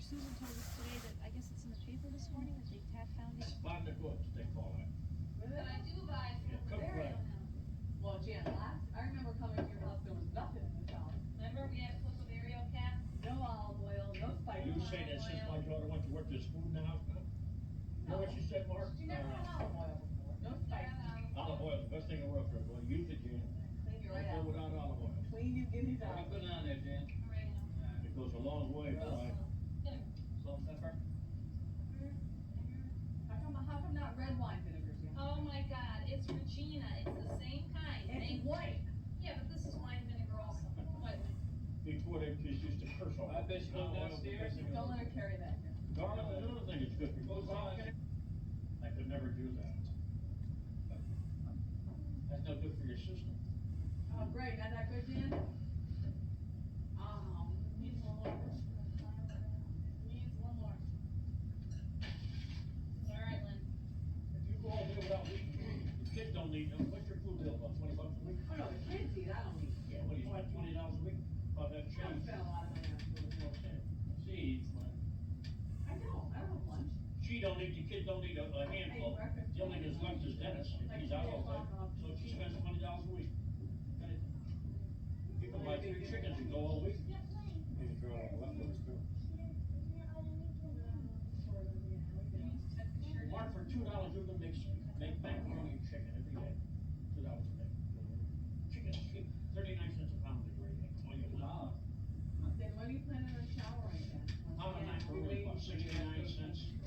Susan told us today that, I guess it's in the paper this morning, that they have found it. Bond the goods, they call it. But I do buy Yeah, from cook burial bread. now. Well, Jan, I remember coming to your house, there was nothing in this house. Remember we had to put the burial cap? No olive oil, no spices. You say that since my daughter went to work, there's food in the house now? You know what she said, Mark? She never had olive oil before, no spices. Olive oil is the best thing in the world for her, boy, use it, Jan. Clean you right Don't out. go without olive oil. Clean you guineas What are out. you putting on there, Jan? Oregano. It goes a long way, boy. Salt and pepper? How come not red wine vinegar, Jan? Oh my God, it's Regina, it's the same kind. It's white. Yeah, but this is wine vinegar also, white wine. Before they just used to curse all. I bet you go downstairs. Don't let her carry that here. Garlic is another thing that's good for you. Garlic in it? I could never do that. That's no good for your system. Oh, great, not that good, Jan? Needs one more. Needs one more. All right, Lynn. If you go all day without eating, the kids don't need them. What's your food bill, about $20 a week? Oh, no, the kids eat, I don't eat. Yeah, what do you spend, $20 a week? About that I don't change. spend a lot of money on food. Seeds, I don't have lunch. She don't eat, the kids don't eat a handful. The only thing that's left is Dennis, if he's out all day. So she spends $20 a week. You can buy 3 chickens and go all week. Maybe throw out leftovers too. Mark, for $2 you can make macaroni and chicken every day. $2 a day. Chicken's cheap, 39 cents a pound is great. All you want. Then when are you planning on showering again? Pound of macaroni, about 69 cents.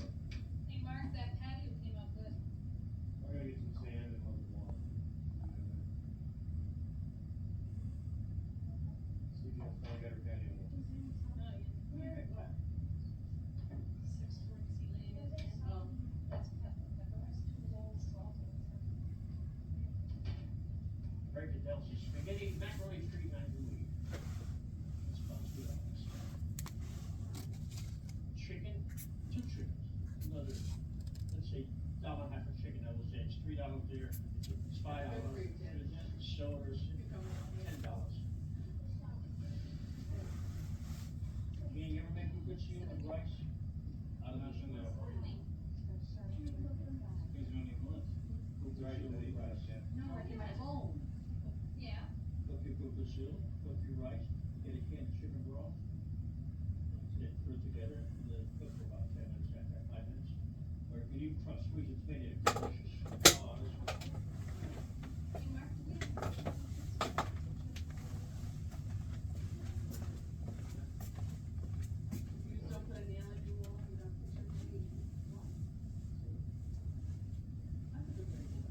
Hey, Mark, that patio came out good. I gotta get some sand and a little water. See if you have found better patio. What? 640 lane. That's pepper, salt. Break it down, see spaghetti, macaroni 3 times a week. That's about $2. Chicken, 2 chickens, another, let's say, $1.50 a chicken, I will say it's $3 there, it's $5. Sodas, $10. Can you ever make a good seal with rice? I don't know, He's gonna need lunch. cook rice with rice, yeah. No, I get my bone. Yeah. Cook your good seal, cook your rice, get a can of chicken broth. Then put it together, and then cook for about 10 minutes, after that, 5 minutes. Or you can even try to squeeze it, made it delicious. Oh, this one. Hey, Mark, do we have- You still put a nail in your wall, you don't put your nail in your wall. That's a good idea.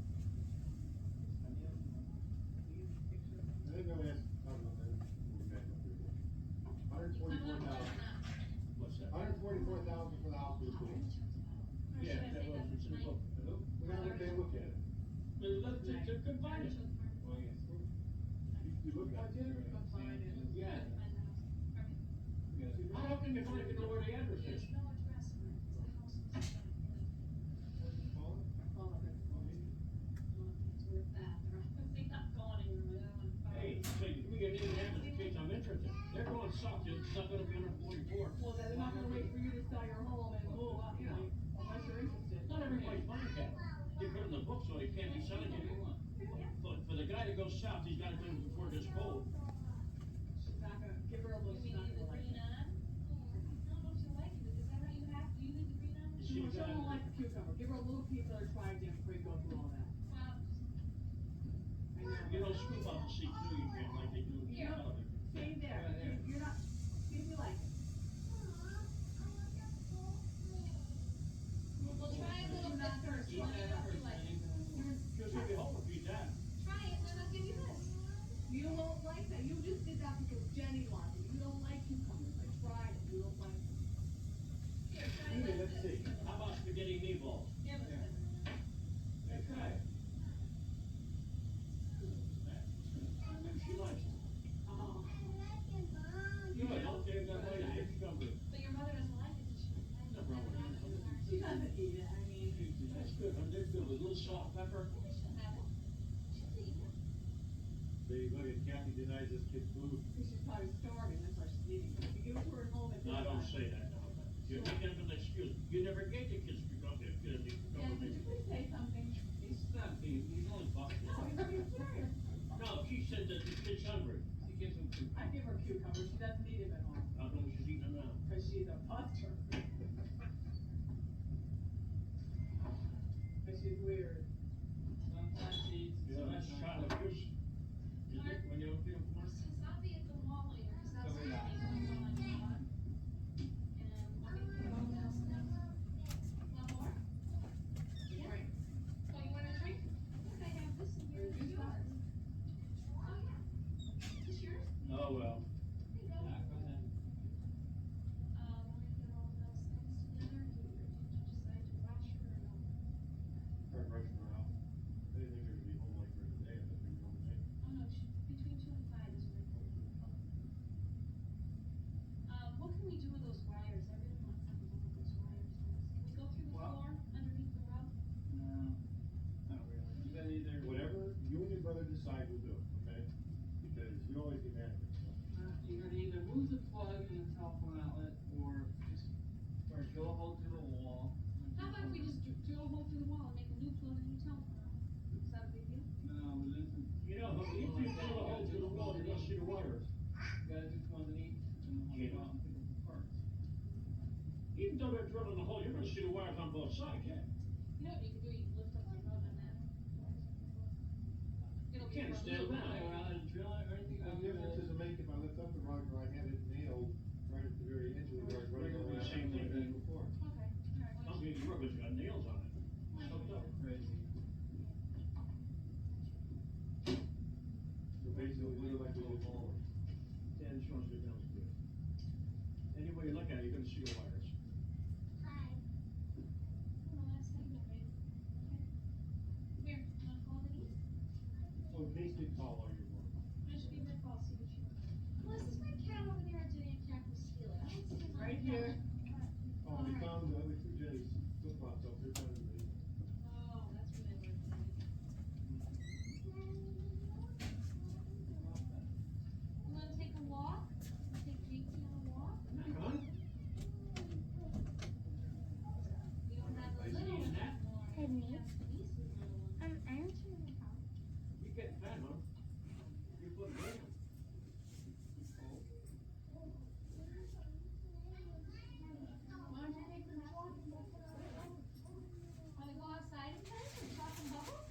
I think we have, $144,000. What's that? $144,000 for the house we built. Yeah, that was, it's in the book. We gotta take a look at it. They couldn't find it. Well, yes. You look at it. Yeah. How often you find it, know where the address is? There's no address, Mark, it's the house is done. It's worth that, they're not going anywhere, Hey, say, give me your name and address in case I'm interested. They're going south, it's not gonna be under 44. Well, then they're not gonna wait for you to sell your home and move out, you know, unless you're interested. Not everybody's buying that. They put it in the book, so they can't be selling it. But for the guy to go south, he's gotta do it before it gets cold. She's not gonna, give her a look, Do we she's not need the gonna like green it. on? No, don't you like it, is that how you have, do you need the green on? You see She the guy? won't like the cucumber, give her a little piece of her tried jam before you go through all that. Well, I know. You don't scoop out the seed, do you, Jim, like they do in Yeah. television? Stay there, you're not, see if you like it. we'll try a little bit first, let me know if you like it. Just give you hope if you die. Try it, then I'll give you this. You won't like that, you just did that because Jenny wanted it, you don't like cucumbers, I tried it, you don't like it. Here, try Anyway, this. let's see. How about spaghetti meatballs? Give us it. Hey, try it. She likes it. Oh. Good, okay, that way, it's cucumber. But your mother doesn't like it, does she? Nothing wrong with it. She doesn't eat it, I mean. That's good, huh? They're good with a little salt, pepper. She'll have it. She'll eat it. There you go, Kathy denies this kid food. She's probably starving, that's why she's eating. If you give it to her at home, it's. No, don't say that. You're never gonna excuse, you never gave the kids to come there, Yeah, could you please say something? He's not being, he's only busted. No, he's being serious. No, she said that the kid's hungry. He gives him two. I give her cucumbers, she doesn't need him at home, How come she's eating them now? cause she's a buster. But she's weird. Sometimes he eats. Yeah, that's child abuse. Isn't it, when you don't feed them corn? Since I'll be at the mall later, cause that's Cover gonna it be up. going on. And I'm gonna put all else now. One more? Yeah. Drink. Oh, you want a drink? Look, I have this in here. Or It's juice yours. box. Oh, yeah. This yours? Oh, well. There you go. Yeah, go ahead. I'm gonna get all those things together. Did you decide to wash her or no? Start rushing her out. I didn't think they would be home like during the day, I thought they'd be home at night. Oh, no, between 2 and 5 is when I told you. What can we do with those wires? I really want something with those wires. Can we go through the Well- floor underneath the rug? No, not really. You gotta either. Whatever you and your brother decide, we'll do, okay? Because you always get mad at me, so. You gotta either move the plug in the telephone outlet or just, or drill a hole through the wall. How about if we just drill a hole through the wall and make a new plug and a new telephone? Is that a big deal? No, but this is. You know, if you drill a hole through the wall, you're gonna see the wires. You gotta do one underneath and one Yeah. above and pick up the parts. Even though they're drilling the hole, you're gonna see the wires on both sides, yeah. You know what you can do? You can lift up the rug on that. It'll be Can't rug. stand Play down. around and drill it or anything. What difference does it make if I lift up the rug or I have it nailed right at the very edge of the rug, right Regular around same like thing. that before? Okay, alright. Some of these rubbers got nails on it. Hooked up. Crazy. So basically, we're like we did before. Yeah, insurance goes down good. Any way you look at it, you're gonna see the wires. The last thing, okay. Here, you wanna call Denise? Oh, Denise did call all your work. I should give her a call, see what she wants. Well, is my cat over there, or did Aunt Catherine steal it? I don't see it on Right the here. couch. Oh, we Alright. found, we threw Jenny's flip-flops up, they're kind of amazing. Oh, that's what they were doing. You wanna take a walk? Take JT on a walk? Huh? We don't have the Is he little eating one that? anymore. Hey, me? That's Denise's little one. I'm answering the phone. You getting fat, huh? You put it in. Why don't you take them walk? Wanna go outside and play or talk and bubble?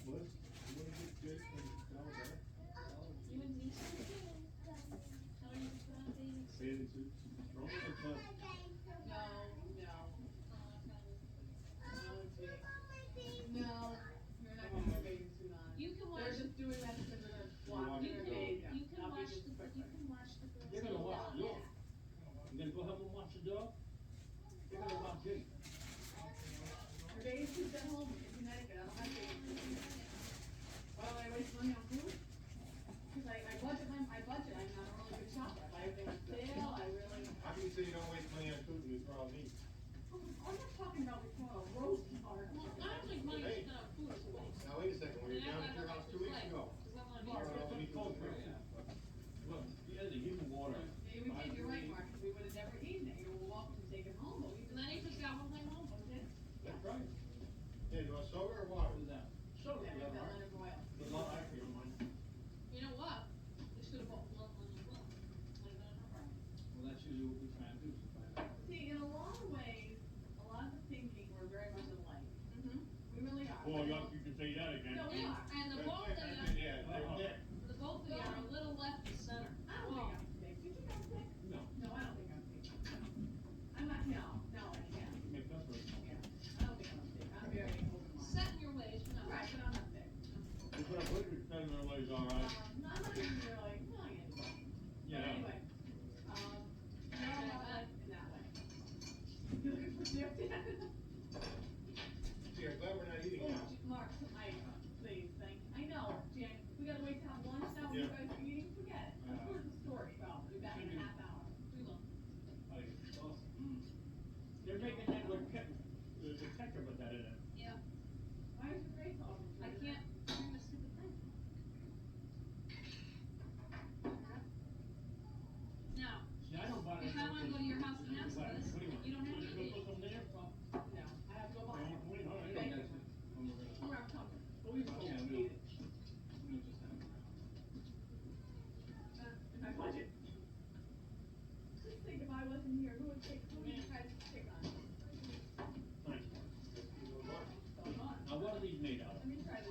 Liz, you wanna get Jake and Val back? You and Denise? Tell her you can put on bathing suit. Bathing suits, strong or tough? No, no, no, you're not gonna have a bathing suit on. You can They're watch, just doing that because they're watch you walking it their go. days. can, you can I'll be watch just the, quick. you can watch the girls. You're gonna go watch out. the dog. You gonna go help them watch the dog? You're gonna watch Jake. Her bathing suit's at home in Connecticut, I don't have bathing suit. Why would I waste money on food? Cause I budget, I'm not a really good shopper, I buy everything on sale, I really, How can you say you don't waste money on food and you throw out meat? I'm not talking about we throw a roast hard. Well, I don't think money Hey. spent on food is a waste. Now, wait a second, when you were And down at your house 2 weeks ago. Cause I wanna be. Or, around. when you told me. Look, he had the heating water. Yeah, we did, you're right, Mark, we would've never eaten it, you know, we'll walk and take it home, but we And then he just got one thing home. did. That's right. Hey, you want soda or water? What is that? So, Yeah, we yeah, got right. Leonard Royal. There's a lot of ice cream on mine. You know what? We should have bought one as well. Would've been a no-brainer. Well, that's usually what we try and do, is find out. See, in a lot of ways, a lot of the thinking, we're very much alike, Mm-hmm. we really are. Boy, you can say that again. No, we are. And the both of you, Yeah, they're there. the both of you are a little left of center. I don't think I'm thick, do you think I'm thick? No, No, I don't think I'm thick. I'm not, no, I can't, you make up for it. yeah, I don't think I'm thick, I'm very open-minded. Set in your ways, you're not. Right, but I'm not thick. That's what I put it, depending on what it's all right. No, I'm not even really, no, I am. But Yeah. anyway, no, I'm not like in that If I wanna go to your house and ask for this, What do you want? you don't have Just to. go put something in there? No, I have to go buy it. All right. Thank That's you. it. When we're gonna. Or I'm coming, but we just Yeah, don't we need it. don't just hang around. In my budget. Just think if I wasn't here, who would you try to pick on? Thanks, Mark. So on. Now, what are these made out of? Let me try this.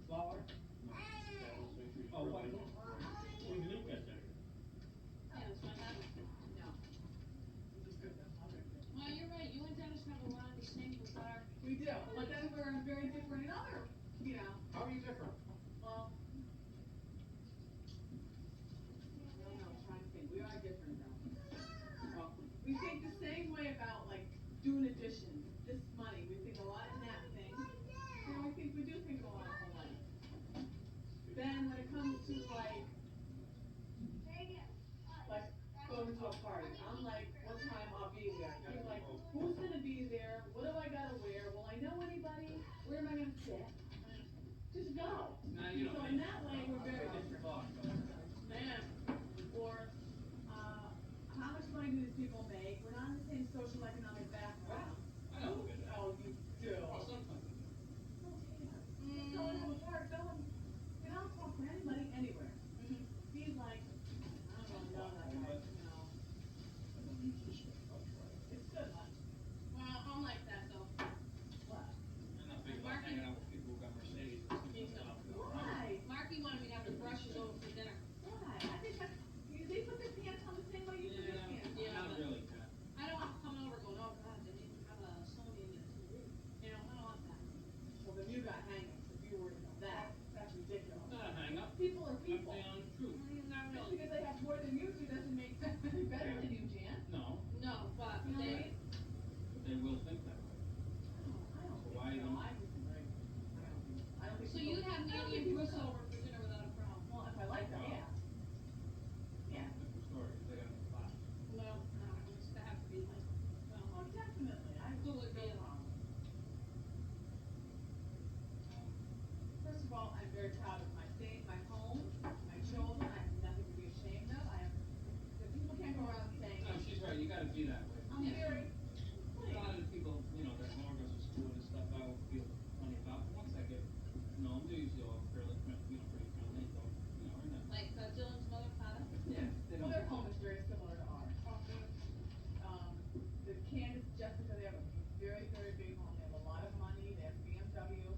Flour? Let's make sure you Oh, throw why it. not? We can eat that there. Yeah, that's what I thought. No. This is good though. I'll drink it. Well, you're right, you and Dennis have a lot of the same with our, We do, but then we're very different in other, you know, How are you different? well. I don't know, I'm trying to think, we are different though. Well, we think the same way about like doing additions, this money, we think a lot in that thing. And we do think a lot of money. Then when it comes to like going to a party, I'm like, what time I'll be there. He's like, who's gonna be there? What do I gotta wear? Will I know anybody? Where am I gonna sit? Just go. Now, you So don't in make. that way, we're very That's different. the thought, but- Man, or, how much money do these people make? We're not in the same social economic background. I don't look at that. Oh, you do. Oh, sometimes. Just go into a park, go and I'll talk to anybody, anywhere. He's like, I don't really know that guy, you know. I don't use this stuff. I'll try it. It's good, huh? well, I'm like that though. What? I'm not big about hanging out with people who got Mercedes. Me too. Why? Marky wanted me to have the brushes over for dinner. Why? I think that, they put their pants on the same way you put your pants. Yeah, Not but- really, Pat. I don't want coming over going, oh God, they didn't have a Sony in it. You know, I don't want that. Well, then you got hangings, if you were about that, that's ridiculous. Not a hang up. People are I'm people. saying the truth. Not Just really. because they have more than you do doesn't make them any better than you, Jan. No, No, but You know what I they, mean? but they will think that way. I don't So think why so. even- I don't think so people- you'd have I don't Nanny think and people Bruce know. over for dinner without a problem? Well, if I like them, yeah. Yeah. Different story, they got a class. Well, no, it's to have to be like, Oh, well, definitely, I, Who would be no a- problem. First of all, I'm very proud of my state, my home, my children, I have nothing to be ashamed of, the people can't go around saying, No, she's right, you gotta be that way. I'm very, A lot of the people, you know, that Laura goes to school and stuff, I will feel funny about, but once I get, you know, they're usually all fairly, you know, pretty friendly, so, you know, we're not. like Dylan's mother, Clara. yeah, They well, don't- their home is very similar to ours. The Candace, Jessica, they have a very, very big home, they have a lot of money, they have BMW,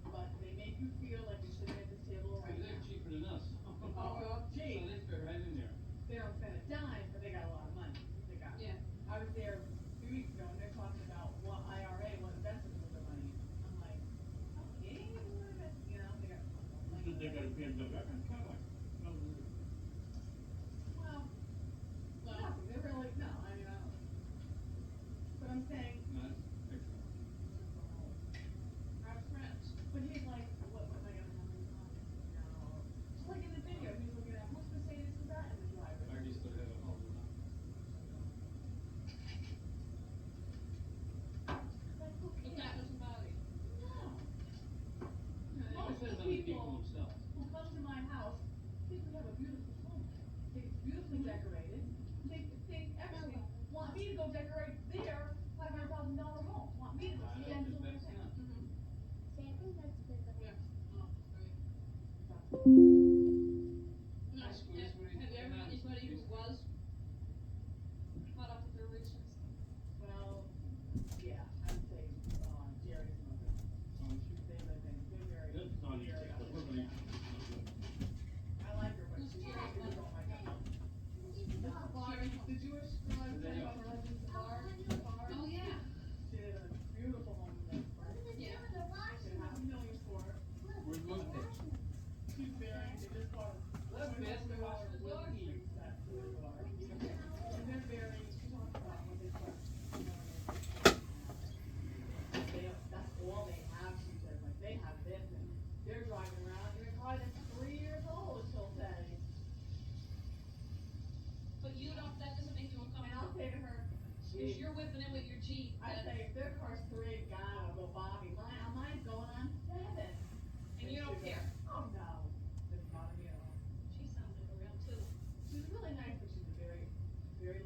but they make you feel like you're sitting at this table right They're now. cheaper than us. Oh, gee. So they fit right in there. They don't spend a dime, but they got a lot of money. They got. Yeah. I was there 2 weeks ago and they're talking about what IRA, what investments with their money. I'm like, okay, what is it? You know, they got. Did they got a BMW? I'm kind of like, no, Well, nothing, they're really, no, I mean, I don't. But I'm saying, Not excellent. Our friends. but he's like, what am I gonna have in common? You know, just like in the video, he's looking at, whose Mercedes is that in the driver? Margie still has a hold of them. Like, who But that cares? doesn't bother you. No. It Most depends of on the the people people themselves. who come to my house think we have a beautiful home. Think it's beautifully decorated, think everything, want me to go decorate their $500,000 home, want me to go I stand don't to think their that's thing. not. Yeah. Oh, great. No, That's good. have That's what he- have you ever met anybody who was caught up with their richness? Well, yeah, I'd say, Jerry's mother, they live in, they're very, that's not easy. very, But we're gonna- I like her, but she really don't like her. The Jewish girl I was telling you about her husband's bar. Oh, yeah. She had a beautiful home in Lynchburg. Yeah. She had $500,000 for it. We're moving it. She's very, they just bought a Let's miss the $1,000 house of the wood doggy. tree set for their daughter. And they're very, she talks about what they put, you know, that's all they have, she says, like, they have this and they're driving around in a car that's 3 years old, she'll say. But you don't, that doesn't make you And I'll uncomfortable. say to her, If gee, you're whipping in with your Jeep, I then, say, if their car's 3, God, I'll go Bobby, mine's going on 7. and you don't she goes, care. Oh, no, doesn't bother me at all. She sounds like a real two. She's really nice, but she's a very, very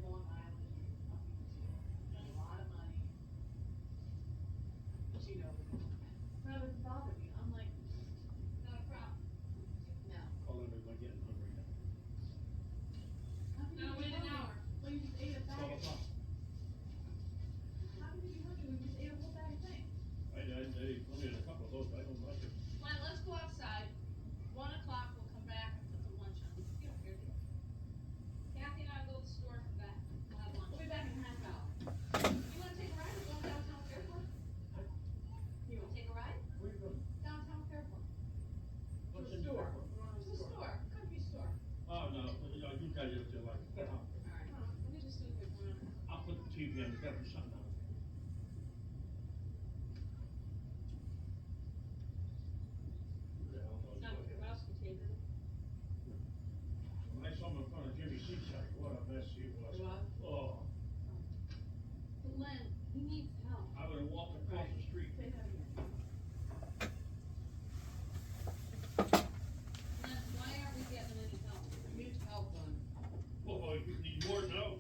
gotta do something out of it. Who the hell knows Now, what hit him? Kowalski tapered him. When I saw him in front of Jimmy Seaside, what a mess he was. It was? Oh, But Len, he needs help. I would've walked across the street. Say that again. Len, why aren't we getting any help? He needs help, Lon. Oh, you need more now?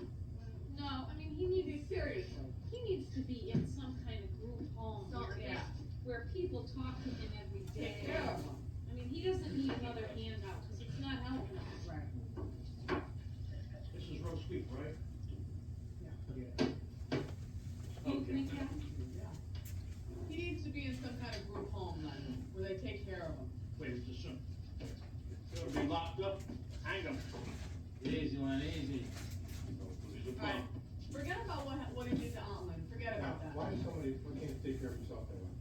No, I mean, he needs, Seriously. he needs to be in some kind of group home So, where, yeah. where people talk to him every day. Take care of him. I mean, he doesn't need another handout, cause it's not helping us. Right. This is roast beef, right? Yeah. You Okay. agree, Kathy? Yeah. He needs to be in some kind of group home, Lon, where they take care of him. Wait, it's just some, he'll be locked up, hang him. Easy, Len, easy. He's a Alright, bum. forget about what he did to Aunt Lynn, forget Now, about that. why does somebody, why can't he take care of himself that way?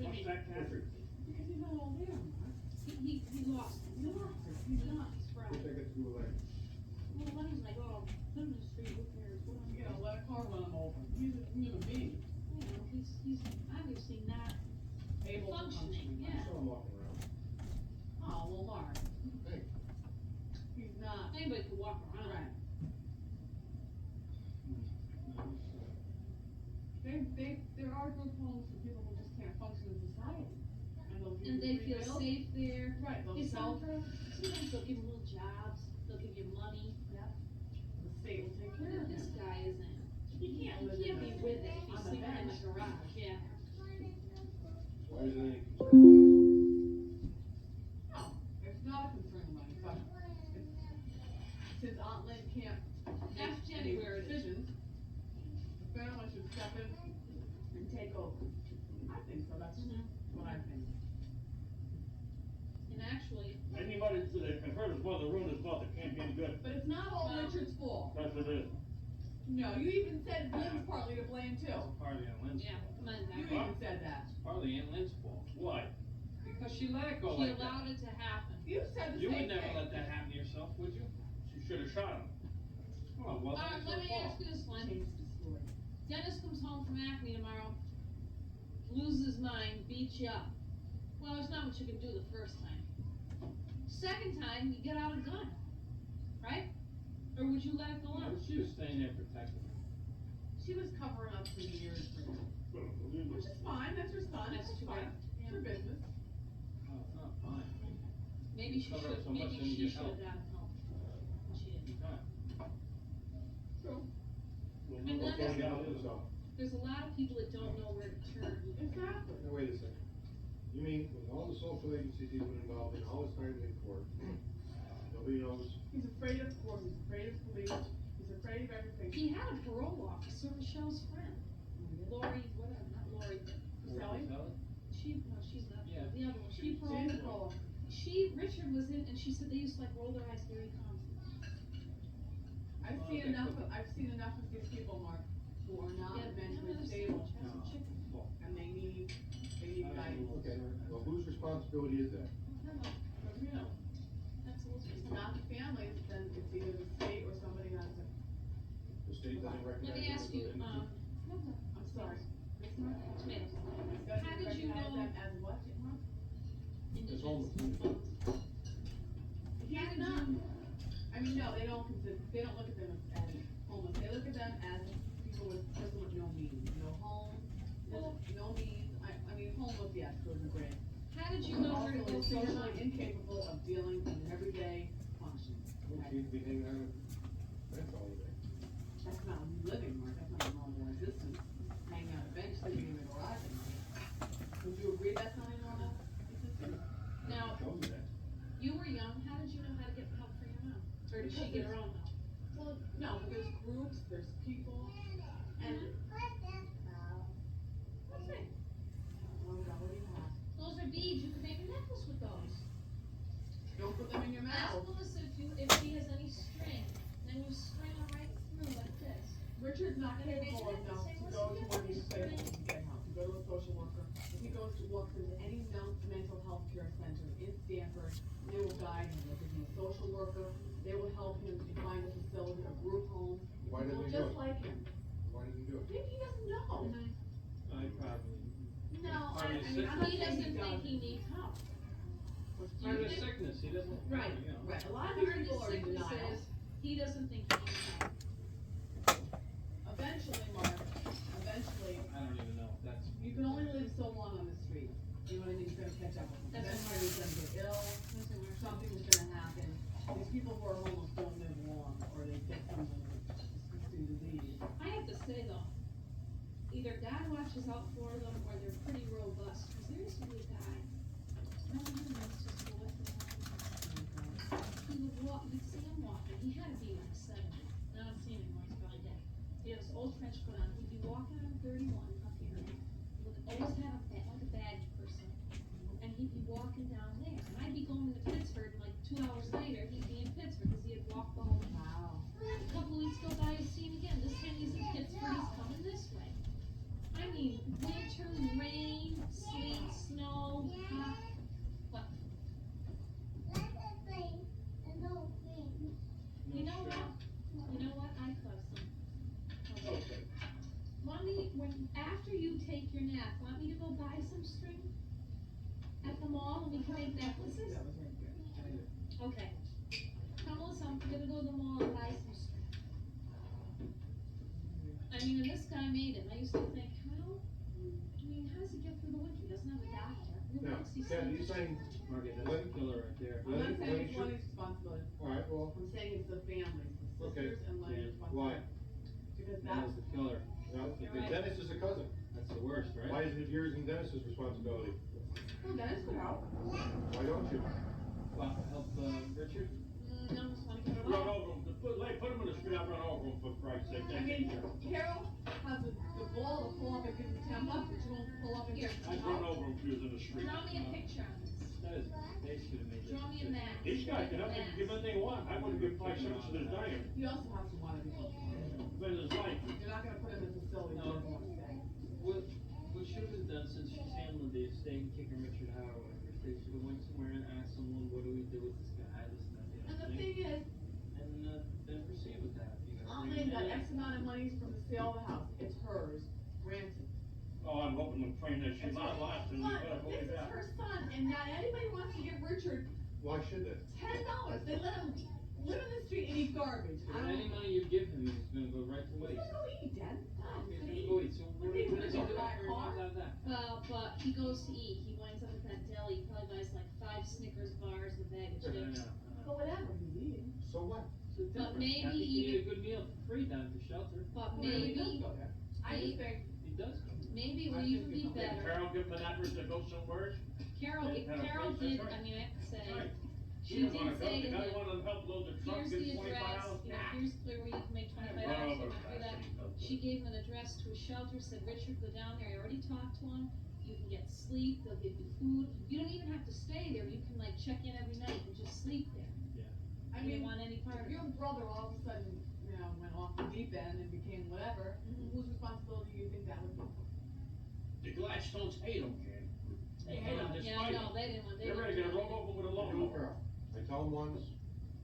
What's that, Patrick? Because he's not all there, Mark. He lost it. He lost it. He's not, he's What's fried. that got to do with like, Well, Len's like, oh, put him in the street, who cares, what am I You know, let a car run him over. He's a human being, You know, he's obviously not able to function. functioning, I yeah. saw him walking around. Oh, well, Mark, Hey, he's not. Anybody could walk around. Right. There are group homes for people who just can't function in society. And they'll give And you they free feel meals. safe there. Right, they'll They shelter, sometimes they'll give them little jobs, they'll give you money. the state will take care of This him. guy isn't, he can't live be in the- with it if he's on the sleeping in the bench. garage, yeah. why is it any concern? No, it's not a concern, Lenny, but it's, since Aunt Lynn can't Ask make Jenny any where it is. decisions, the family should step in and take over. I think so, that's what I think. And actually, Anybody that can hurt his mother, ruin his mother, can't be any good. But it's not all Well- Richard's fault. That's what it is. No, you even said Lynn's partly to blame too. It's partly Aunt Lynn's yeah, fault. come on, You Zach. even said that. It's partly Aunt Lynn's fault. Why? Because she let it go She like that. allowed it to happen. You said the You same would never thing. let that happen to yourself, would you? She should've shot him. Well, it wasn't Alright, her let me fault. ask you this one. Change the story. Dennis comes home from Acme tomorrow, loses his mind, beats you up. Well, it's not what you can do the first time. Second time, you get out a gun, right? Or would you let it go No, on? she was staying there protecting him. She was covering up for years for him. Which is fine, that's her son, That's that's too fine, bad. it's her business. No, it's not fine. Maybe she Cover up should, so much, maybe then you she get should help. have gotten help. But she You didn't. can't. True. Well, And look that's- what he did. So, There's a lot of people that don't know where to turn. Exactly. now wait a second. You mean with all the social agencies he's been involved in, all his time in court, nobody knows, He's afraid of court, he's afraid of police, he's afraid of everything. He had a parole officer, Michelle's friend, Lori, whatever, not Lori, but Sally? she, no, she's not, Yeah. the other one, she She's paroled. a parole. Richard was in, and she said they used to like roll their eyes, here he comes. I've Oh, seen okay, enough, cool. I've seen enough of these people, Mark, who are not Yeah, mentally another stable, sandwich, have some No. chicken. Well, and they need guidance. okay, well, whose responsibility is that? Hello, You know, that's if Elizabeth's it's son. not the families, then it's either the state or somebody has to, The state doesn't recognize Let me him ask as you, an entity? I'm sorry. It's not, tomatoes. doesn't How did you recognize know- them as what, Mark? It's homeless. Indigents. He's did not, you- I mean, no, they don't consider, they don't look at them as homeless, they look at them as people with, person with no means, no home, no means, I mean, homeless, yes, to a degree. How did you know where to Also go for your socially money? incapable of dealing with everyday functions. Well, she'd be hanging out, that's all day. That's not living, Mark, that's not a normal existence, hanging on a bench, sleeping in the garage at night. Would you agree that's not a normal existence? Now, Tells you that. you were young, how did you know how to get help for your mom? Or did she get her own help? Well, no, but there's groups, there's people, and. What's it? Oh, God, what do you have? Those are beads, you can make a necklace with those. Don't put them in your Ask mouth. Melissa if she has any string, then you string them right through like this. Richard's not And they capable have to enough say, to "Listen, go to you one of have these to places string." to get help, to go to a social worker. If he goes to walk into any mental health care center in Stanford, they will guide him, they'll give him a social worker, they will help him to find a facility, a group home, Why doesn't people he do just it? like him. Why doesn't maybe he doesn't know. I probably. No, Part of his I mean, I'm not He saying doesn't he think does. he needs help. Part of his sickness, he doesn't. Right, You know. right, a lot of Part these of people his are in sickness denial. is, he doesn't think he needs help. Eventually, Mark, eventually, I don't even know if that's. you can only live so long on the street. You know what I mean? It's gonna catch up with you. That's Eventually, he's gonna get ill, something's gonna happen. These people who are homeless don't live long, or they get some disgusting disease. I have to say though, either God watches out for them or they're pretty robust, cause there used to be a guy, I don't know, it's just go with him. He would walk, you'd see him walking, he had to be like 70, I don't see him anymore, he's probably dead. He had this old trench coat on, he'd be walking on 31 up here, he would always have a bag, like a bag person, and he'd be walking down there, and I'd be going to Pittsburgh, and like 2 hours later, he'd be in Pittsburgh, cause he had walked the whole time. Wow. A couple weeks goes by, I see him again, this time he's in Pittsburgh, he's coming this way. I mean, winter, rain, sleet, snow, hot, what? You know what? You know what? I thought some. Okay. Want me, after you take your nap, want me to go buy some string? At the mall and we can make necklaces? That was right there. Okay. Come on, I'm gonna go to the mall and buy some string. I mean, and this guy made it, and I used to think, how does he get through the winter? He doesn't have a doctor. Who Now, makes these Ken, you things? saying, Margaret, that's Let- a killer right there. I'm not saying it's Lenny Lenny's responsibility, alright, well, I'm saying it's the families, the Okay. sisters and Lenny's Yeah. why? responsibility. Because That that's, was the killer. Well, You're the right. Dennis is a cousin. That's the worst, right? Why isn't it yours and Dennis's responsibility? well, Dennis could help. Why don't you? Help, Richard? No, I just wanna get it Run off. over him, put him in the street, I'll run over him for Christ's sake. I mean, Carol has the ball to pull up and give him 10 bucks, but you won't pull up and Here. give him I'd 10 run bucks. over him if he was in the street. Draw me a picture on this. That is, they should have made that. Draw me a map. These guys can help you give anything they want, I wouldn't give 5 cents to this dime, He also has to wanna be, but it's like, you're not gonna put him in a facility if he doesn't wanna stay. What should have been done since she's handling the estate and kicking Richard out or whatever, is they should have went somewhere and asked someone, what do we do with this guy, this, that, the And other the thing. thing is, And, then proceed with that. You gotta bring Lynn him got in. X amount of money from the sale of the house, it's hers, granted. oh, I'm hoping and praying that she's It's not hers. lost and we But better hold this it is back. her son, and not anybody wants to give Richard Why should they? $10, they let him live in the street and eat garbage. I And don't. any money you give him, he's gonna go right to He's waste. gonna go eat, Dad. He's He's gonna gonna go eat. eat, so What what do you does he want, do a after he car? runs out of that? Well, but he goes to eat, he winds up at that deli, he probably buys like 5 Snickers bars and a bag of I chips. know. But whatever, he's eating. So what? It's a difference. maybe Now, he can even- eat a good meal for free down at the shelter. But Well, he does maybe, go there. I just think, He does go. maybe it I would think even it's be okay. better. Carol, give him an address to go somewhere. Carol, Yeah, Carol that's did, right. I mean, I have to say, Right. she doesn't did wanna go, say to the guy him, wanted to help load the truck, here's give the him $25. address, you know, here's where you can make $25, Run you over can do that. fast. She gave him an address to a shelter, said, Richard, go down there, I already talked to him, you can get sleep, they'll give you food, you don't even have to stay there, you can like check in every night and just sleep there. I You don't mean, want any part if of it. your brother all of a sudden, you know, went off the deep end and became whatever, Mhm. whose responsibility do you think that would be? The Gladstones hate him, Ken. They hate him, Yeah, I despite know, him. they didn't want, they They're didn't. ready to want roll it. over with a I load do of Carol. I tell them once,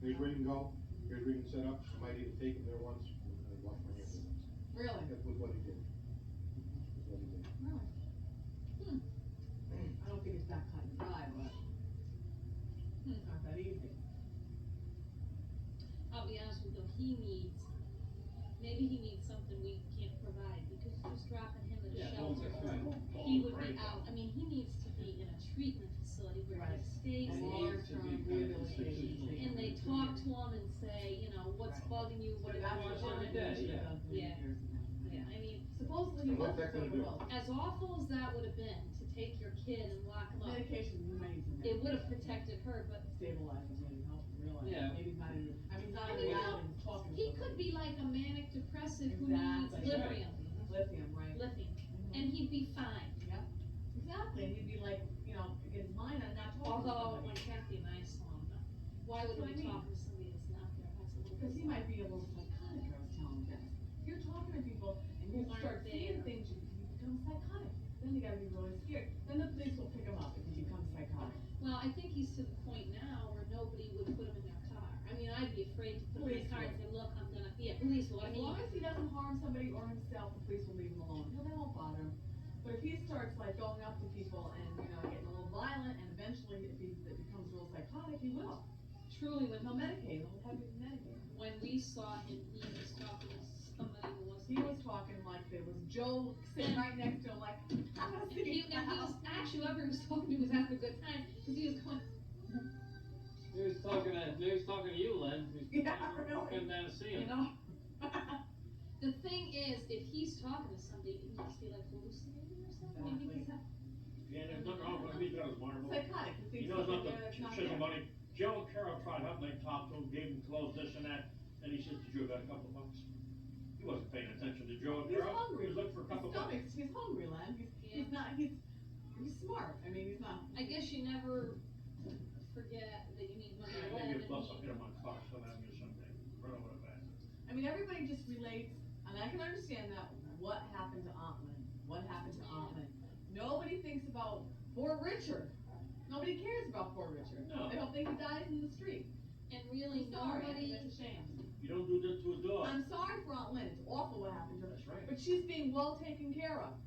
here's where you can go, here's where you can set up, I might even take him there once, and I wash my hands of it. Really? That was what he did. That's what he did. Really? I don't think it's that cut and dry, but it's not that easy. I'll be honest with you, maybe he needs something we can't provide, because just dropping him at a Yeah, shelter, that's right. he would be out, I mean, he needs to be in a treatment facility where Right. he stays And he there. needs to long-term be kind of rehabilitation. institutional. And they talk to him and say, you know, what's Right. bugging you, what So is that's wrong what with every you? day, she yeah. done many Yeah. years ago. Yeah, I mean, Supposedly he And was what's that gonna sober do? well. as awful as that would have been, to take your kid and lock him up, Medication, he might need some it would have medication. protected her, but Stabilizing, maybe help him realize, Yeah. maybe he's not even, I mean, he's not I in mean, reality, he's talking to he somebody. could be like a manic depressive who Exactly. needs lithium, Lithium, right. lithium, Mhm. and he'd be fine. Exactly, and he'd be like, you know, get his mind on not talking to Although, when somebody. Kathy and I saw him, why would That's what we I mean. talk to somebody that's not there? That's a little. Because he might be a little psychotic, I was telling him. If you're talking to people and you Who aren't start seeing there. things, you become psychotic. Then you gotta be really scared. Then the police will pick him up if he becomes psychotic. Well, I think he's to the point now where nobody would put him in their car. I mean, I'd be afraid to put him in Police the car and would. say, look, I'm gonna, yeah, police will, I As mean, long as he doesn't harm somebody or himself, the police will leave him alone, they won't bother him. But if he starts like going up to people and, getting a little violent, and eventually if it becomes real psychotic, he will. truly, They'll medicate him, they'll have him medicated. when we saw him, he was talking to somebody who wasn't. He was talking like there was Joe sitting right next to him, like, I'm gonna And see he, you and he now. was, actually, whoever he was talking to was having a good time, cause he was going, He was talking to you, Lynn. He was Yeah, really. coming down to see You him. know? the thing is, if he's talking to somebody, he must be like hallucinating or something, maybe he's Exactly. Yeah, there's nothing wrong with him, he's got his marbles. Psychotic, he He thinks knows something not to there that's not chisel there. money. Joe and Carol tried up, they talked to him, gave him clothes, this and that, and he says, did you got a couple of bucks? He wasn't paying attention to Joe and He's Carol, he hungry. was looking for a couple of bucks. He's hungry, Len, he's not, he's smart, I mean, he's not. I guess you never forget that you need money to live, Maybe a and bus, I'll he- hit him on Fox, come at me someday, run over the back. I mean, everybody just relates, and I can understand that, what happened to Aunt Lynn, what happened to Aunt Lynn. Nobody thinks about poor Richard, nobody cares about poor Richard. No. They don't think he dies in the street. and really, I'm sorry, I think nobody, that's a shame. You don't do that to a dog. I'm sorry for Aunt Lynn, it's awful what happened to her. That's right. But she's being well taken care of.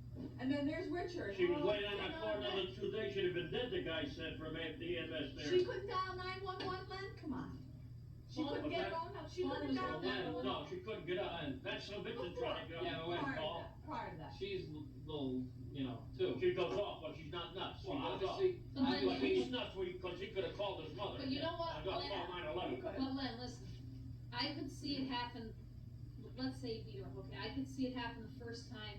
And then there's Richard. She was Oh, laying on that you floor know, another 2 days, she'd have been dead, the guy said, from the EMS there. She couldn't dial 911, Len, come on. She Phone couldn't was get that? her own help, she Phone couldn't was dial on Well, 911. no, she couldn't get up, and that's some bitch that tried to get up. Yeah, but wait, Prior to Paul. that, prior to that. She's little, too. She goes off, but she's not nuts, she Well, goes off. obviously, But Len, But he's nuts, because he could've called his mother. But you know what, I got Len? called 911. well, Len, listen, I could see it happen, let's say he beat her up, okay, I could see it happen the first time.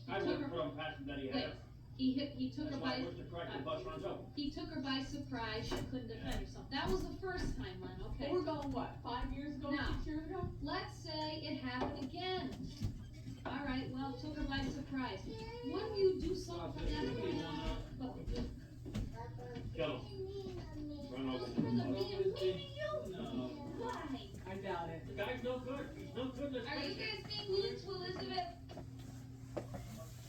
He I took wouldn't her- put him past him that he Wait, had. he took That's her why by, Mr. Crack the bus runs over. he took her by surprise, she couldn't defend herself, that was the first time, Len, okay? We're going, what, 5 years ago, No. 6 years ago? Let's say it happened again. All right, well, took her by surprise. Wouldn't you do something for that point? Look, Kill him. Run over just him. for the No. being No. Why? I doubt it. The guy's no good, he's no good, let's Are you face it. guys being mean to Elizabeth?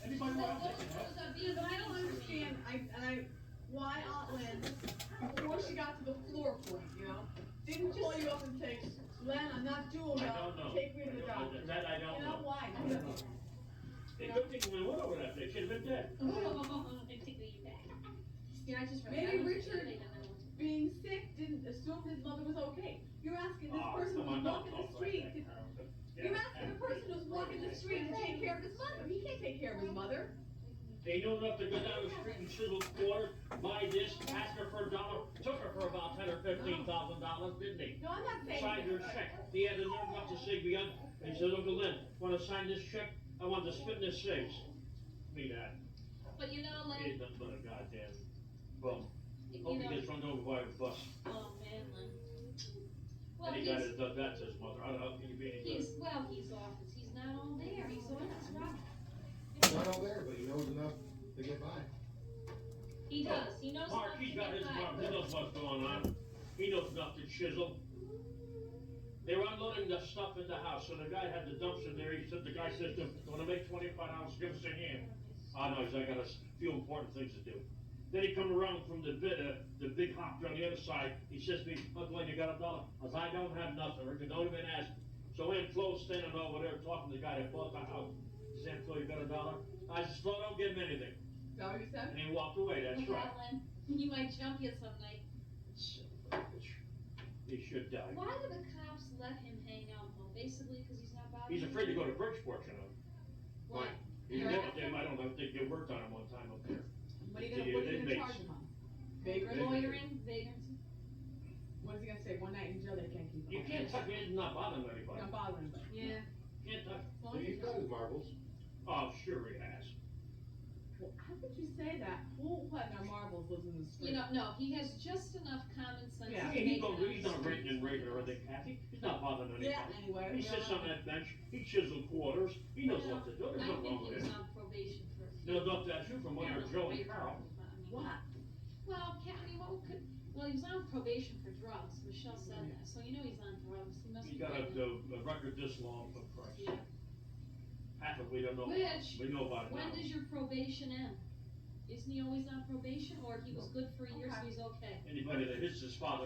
Anybody want Those to take it? are being But I don't mean to me. understand, why Aunt Lynn, before she got to the floor point, didn't call you up and say, Len, I'm not doing I well, don't know. take me to the I don't know. doctor. That I don't You know know. why? I don't know. They couldn't think we went over that, they should've been dead. Oh, I tickle you back. Yeah, I just read Maybe that. Richard- Being sick didn't assume his mother was okay. You're asking this Oh, person come on, who's don't walking the talk like street, that, to- Carol. you're asking the person who's walking the street to take care of his mother. He can't take care of his mother. They knew enough to go down the street and chisel quarters, buy this, ask her for $1, took her for about $10,000 or $15,000, didn't they? No, I'm not saying. Signed her check, he had the nerve enough to say beyond, he said, Uncle Lynn, wanna sign this check? I want to spit in this safe. Me that, But you know, he ain't Len, nothing but a goddamn bum. you Hope he know, gets run over by a bus. oh man, Len. Well, Any guy that does that to his mother, I don't know, can you be any good? he's office, he's not all there, he's office, right? Not all there, but he knows enough to get by. He does, he knows Mark, enough to he's got get his by. mark, he knows what's going on, he knows enough to chisel. They were unloading the stuff in the house, so the guy had the dumpster there, he said, the guy says to him, wanna make $25, give us a hand. Oh no, he's like, I got a few important things to do. Then he come around from the big hopper on the other side, he says to me, Uncle Lynn, you got $1? I says, I don't have nothing, or you don't even ask. So Aunt Flo's standing over there talking to the guy that bought the house. He says, Aunt Flo, you got $1? I says, Flo, don't give him anything. Is that what you said? And he walked away, that's Look right. out, Len, he might jump you some night. Son of a bitch. He should die. Why do the cops let him hang out, well, basically, cause he's not bothering? He's afraid to go to Bridgeport, you know. Why? He They're never, after I don't know if they worked on him one time up there. What are you Yeah, gonna they charge make- him on? Vagrant? Loitering, vagrancy. What is he gonna say, one night in jail that he can't keep him? You can't touch, he's not bothering anybody. Not bothering him. Yeah. Can't touch. Well, He's got his marbles. Oh, sure he has. Well, how could you say that? Who putting their marbles lives in the street? You know, no, he has just enough common sense to Yeah. make He's it not, on he's the not street. rating and rating or anything, Kathy. He's not bothering anybody. Yeah, anyway. He sits on that bench, he chisels quarters, he knows what to do, there's I nothing think wrong he with was him. on probation for. No, not that too, from what Yeah, our Joe and probation, Carol. but I mean- What? Well, I mean, well, he was on probation for drugs, Michelle said that, so you know he's on drugs, he must be. He got a, getting it. a record this long for Christ. Yeah. Half of it we don't know. Which, We know about it when now. does your probation end? Isn't he always on probation, or he was good for a year, so Okay. he's okay? Anybody that hits his father